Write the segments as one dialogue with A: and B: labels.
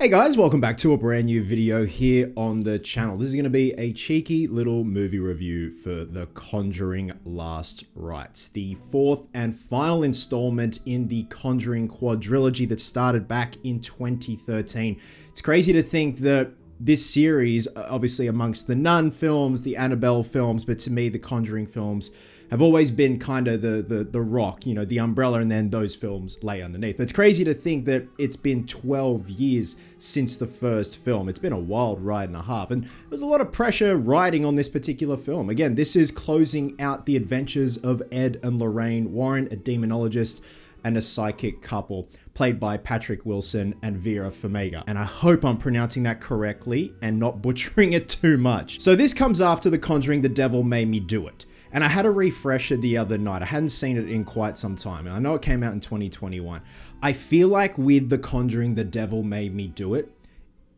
A: Hey guys, welcome back to a brand new video here on the channel. This is going to be a cheeky little movie review for The Conjuring Last Rites, the fourth and final installment in the Conjuring quadrilogy that started back in 2013. It's crazy to think that this series, obviously amongst the Nun films, the Annabelle films, but to me the Conjuring films have always been kind of the rock, you know, the umbrella, and then those films lay underneath. But it's crazy to think that it's been 12 years since the first film. It's been a wild ride and a half, and there's a lot of pressure riding on this particular film. Again, this is closing out the adventures of Ed and Lorraine Warren, a demonologist and a psychic couple, played by Patrick Wilson and Vera Farmiga. And I hope I'm pronouncing that correctly and not butchering it too much. So this comes after The Conjuring, The Devil Made Me Do It. And I had a refresher the other night. I hadn't seen it in quite some time. And I know it came out in 2021. I feel like with The Conjuring, The Devil Made Me Do It,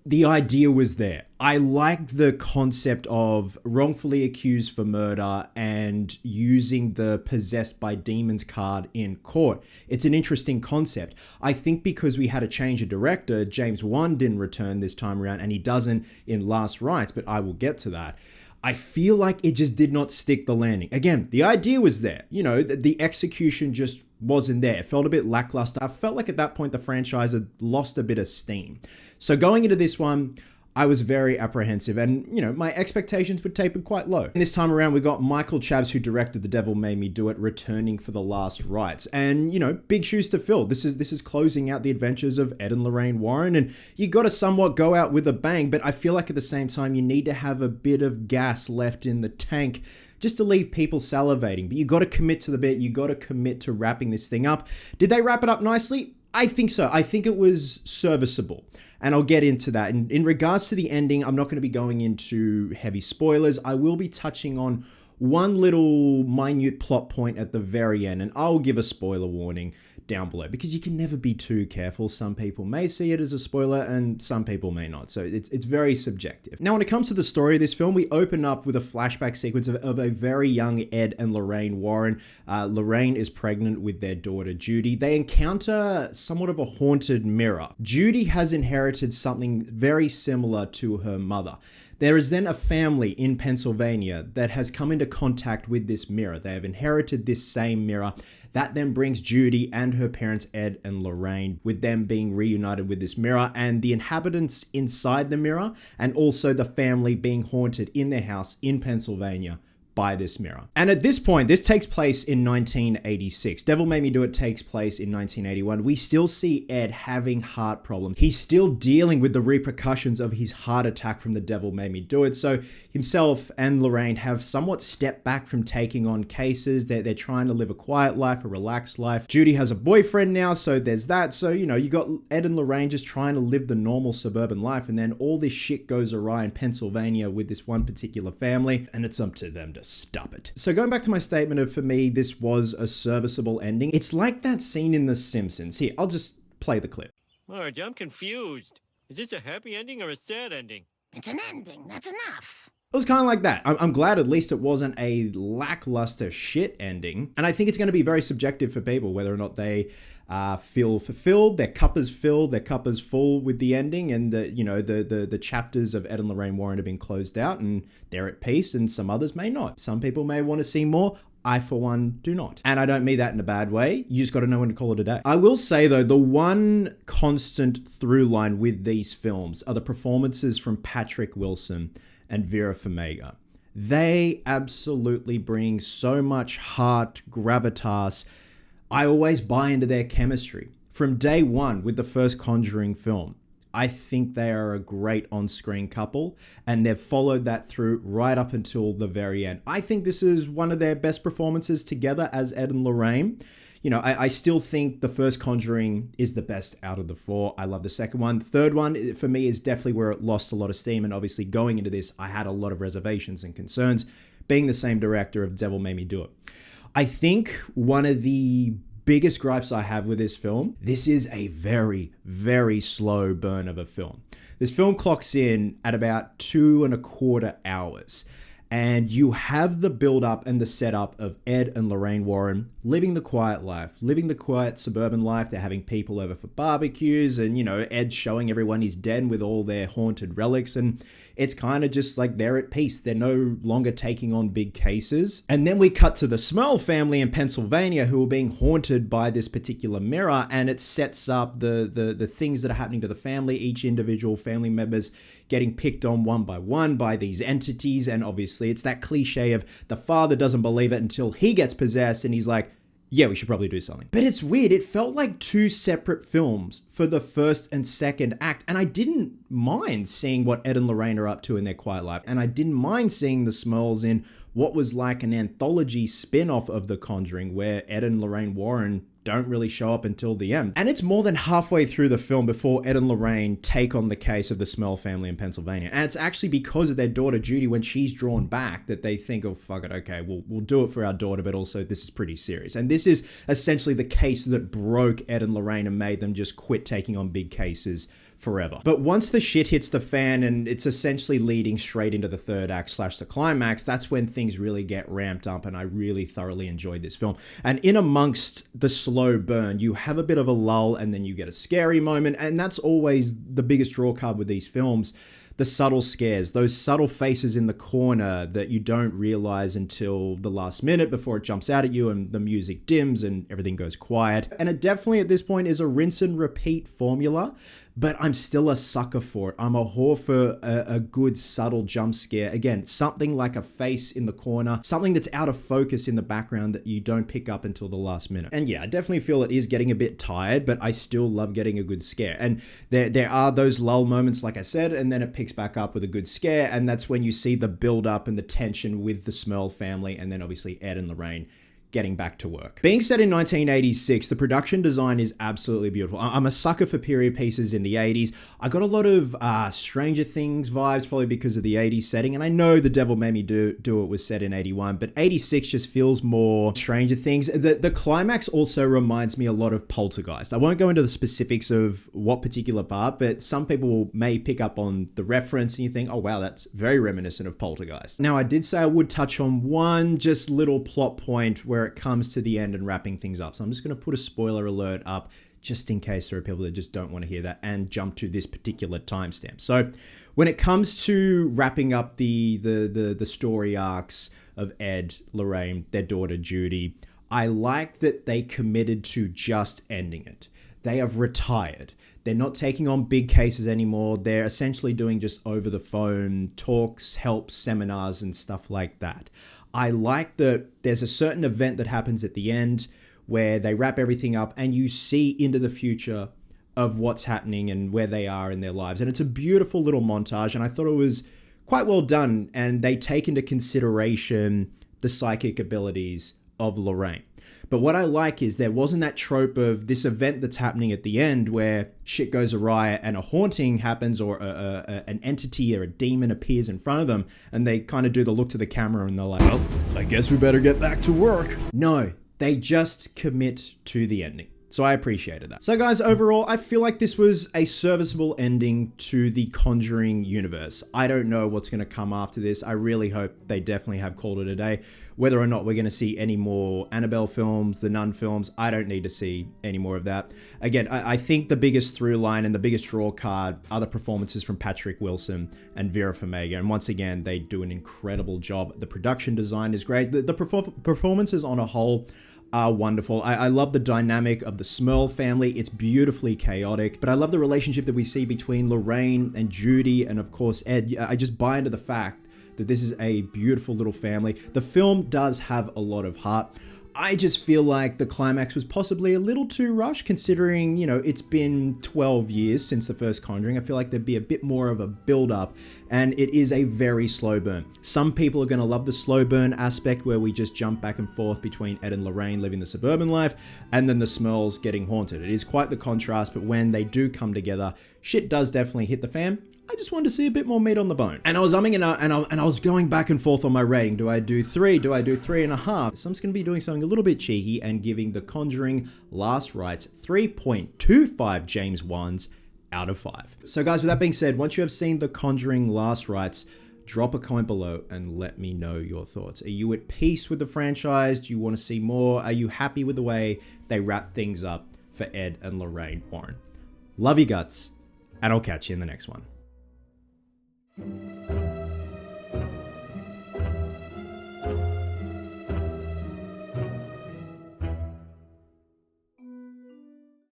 A: the idea was there. I liked the concept of wrongfully accused for murder and using the possessed by demons card in court. It's an interesting concept. I think because we had a change of director, James Wan didn't return this time around, and he doesn't in Last Rites, but I will get to that. I feel like it just did not stick the landing. Again, the idea was there. You know, the execution just wasn't there. It felt a bit lackluster. I felt like at that point the franchise had lost a bit of steam. So going into this one, I was very apprehensive, and you know, my expectations were tapered quite low. And this time around, we got Michael Chavs, who directed The Devil Made Me Do It, returning for The Last Rites. And you know, big shoes to fill. This is closing out the adventures of Ed and Lorraine Warren, and you got to somewhat go out with a bang, but I feel like at the same time, you need to have a bit of gas left in the tank just to leave people salivating. But you got to commit to the bit. You got to commit to wrapping this thing up. Did they wrap it up nicely? I think so. I think it was serviceable, and I'll get into that. In regards to the ending, I'm not going to be going into heavy spoilers. I will be touching on one little minute plot point at the very end, and I'll give a spoiler warning down below because you can never be too careful. Some people may see it as a spoiler and some people may not. So it's very subjective. Now, when it comes to the story of this film, we open up with a flashback sequence of a very young Ed and Lorraine Warren. Lorraine is pregnant with their daughter, Judy. They encounter somewhat of a haunted mirror. Judy has inherited something very similar to her mother. There is then a family in Pennsylvania that has come into contact with this mirror. They have inherited this same mirror. That then brings Judy and her parents, Ed and Lorraine, with them being reunited with this mirror, and the inhabitants inside the mirror, and also the family being haunted in their house in Pennsylvania by this mirror. And at this point, this takes place in 1986. Devil Made Me Do It takes place in 1981. We still see Ed having heart problems. He's still dealing with the repercussions of his heart attack from The Devil Made Me Do It. So himself and Lorraine have somewhat stepped back from taking on cases. They're trying to live a quiet life, a relaxed life. Judy has a boyfriend now, so there's that. So, you know, you got Ed and Lorraine just trying to live the normal suburban life, and then all this shit goes awry in Pennsylvania with this one particular family, and it's up to them to stop it. So going back to my statement of, for me, this was a serviceable ending. It's like that scene in The Simpsons. Here, I'll just play the clip.
B: Marge, I'm confused. Is this a happy ending or a sad ending?
C: It's an ending. That's enough.
A: It was kind of like that. I'm glad at least it wasn't a lackluster shit ending. And I think it's going to be very subjective for people, whether or not they feel fulfilled, their cup is filled, their cup is full with the ending, and the chapters of Ed and Lorraine Warren have been closed out and they're at peace, and some others may not. Some people may want to see more. I, for one, do not. And I don't mean that in a bad way. You just got to know when to call it a day. I will say, though, the one constant through line with these films are the performances from Patrick Wilson and Vera Farmiga. They absolutely bring so much heart, gravitas. I always buy into their chemistry. From day one with the first Conjuring film, I think they are a great on-screen couple, and they've followed that through right up until the very end. I think this is one of their best performances together as Ed and Lorraine. You know, I still think the first Conjuring is the best out of the four. I love the second one. The third one, for me, is definitely where it lost a lot of steam. And obviously going into this, I had a lot of reservations and concerns, being the same director of Devil Made Me Do It. I think one of the biggest gripes I have with this film, this is a very, very slow burn of a film. This film clocks in at about 2.25 hours. And you have the build up and the setup of Ed and Lorraine Warren living the quiet life, living the quiet suburban life. They're having people over for barbecues and, Ed showing everyone his den with all their haunted relics. And it's kind of just like they're at peace. They're no longer taking on big cases. And then we cut to the Smurl family in Pennsylvania who are being haunted by this particular mirror. And it sets up the things that are happening to the family, each individual family members getting picked on one by these entities. And obviously it's that cliche of the father doesn't believe it until he gets possessed and he's like, yeah, we should probably do something. But it's weird. It felt like two separate films for the first and second act. And I didn't mind seeing what Ed and Lorraine are up to in their quiet life. And I didn't mind seeing the Smurls in what was like an anthology spin-off of The Conjuring where Ed and Lorraine Warren don't really show up until the end. And it's more than halfway through the film before Ed and Lorraine take on the case of the Smurl family in Pennsylvania. And it's actually because of their daughter Judy, when she's drawn back, that they think, oh, fuck it, okay, we'll do it for our daughter, but also this is pretty serious. And this is essentially the case that broke Ed and Lorraine and made them just quit taking on big cases forever. But once the shit hits the fan and it's essentially leading straight into the third act / the climax, that's when things really get ramped up, and I really thoroughly enjoyed this film. And in amongst the slow burn, you have a bit of a lull and then you get a scary moment, and that's always the biggest draw card with these films. The subtle scares, those subtle faces in the corner that you don't realize until the last minute before it jumps out at you and the music dims and everything goes quiet. And it definitely at this point is a rinse and repeat formula, but I'm still a sucker for it. I'm a whore for a good subtle jump scare. Again, something like a face in the corner, something that's out of focus in the background that you don't pick up until the last minute. And yeah, I definitely feel it is getting a bit tired, but I still love getting a good scare. And there are those lull moments, like I said, and then it picks back up with a good scare, and that's when you see the build up and the tension with the Smurl family, and then obviously Ed and Lorraine getting back to work. Being set in 1986, the production design is absolutely beautiful. I'm a sucker for period pieces in the 80s. I got a lot of Stranger Things vibes, probably because of the 80s setting, and I know The Devil Made Me Do It was set in 81, but 86 just feels more Stranger Things. The climax also reminds me a lot of Poltergeist. I won't go into the specifics of what particular part, but some people may pick up on the reference and you think, oh wow, that's very reminiscent of Poltergeist. Now, I did say I would touch on one just little plot point where it comes to the end and wrapping things up. So I'm just going to put a spoiler alert up just in case there are people that just don't want to hear that and jump to this particular timestamp. So when it comes to wrapping up the story arcs of Ed, Lorraine, their daughter Judy, I like that they committed to just ending it. They have retired. They're not taking on big cases anymore. They're essentially doing just over the phone talks, helps, seminars, and stuff like that. I like that there's a certain event that happens at the end where they wrap everything up and you see into the future of what's happening and where they are in their lives. And it's a beautiful little montage, and I thought it was quite well done, and they take into consideration the psychic abilities of Lorraine. But what I like is there wasn't that trope of this event that's happening at the end where shit goes awry and a haunting happens, or an entity or a demon appears in front of them and they kind of do the look to the camera and they're like, well, I guess we better get back to work. No, they just commit to the ending. So I appreciated that. So guys, overall, I feel like this was a serviceable ending to the Conjuring universe. I don't know what's going to come after this. I really hope they definitely have called it a day. Whether or not we're going to see any more Annabelle films, the Nun films, I don't need to see any more of that. Again, I think the biggest through line and the biggest draw card are the performances from Patrick Wilson and Vera Farmiga. And once again, they do an incredible job. The production design is great. The performances on a whole are wonderful. I love the dynamic of the Smurl family. It's beautifully chaotic, but I love the relationship that we see between Lorraine and Judy and of course Ed. I just buy into the fact that this is a beautiful little family. The film does have a lot of heart. I just feel like the climax was possibly a little too rushed considering, you know, it's been 12 years since the first Conjuring. I feel like there'd be a bit more of a build up, and it is a very slow burn. Some people are going to love the slow burn aspect where we just jump back and forth between Ed and Lorraine living the suburban life and then the Smurls getting haunted. It is quite the contrast, but when they do come together, shit does definitely hit the fan. I just wanted to see a bit more meat on the bone. And I was umming and I was going back and forth on my rating. Do I do 3? Do I do 3.5? So I'm just going to be doing something a little bit cheeky and giving The Conjuring Last Rites 3.25 James Wands out of 5. So guys, with that being said, once you have seen The Conjuring Last Rites, Drop a comment below and let me know your thoughts. Are you at peace with the franchise? Do you want to see more? Are you happy with the way they wrap things up for Ed and Lorraine Warren? Love you guts, and I'll catch you in the next one.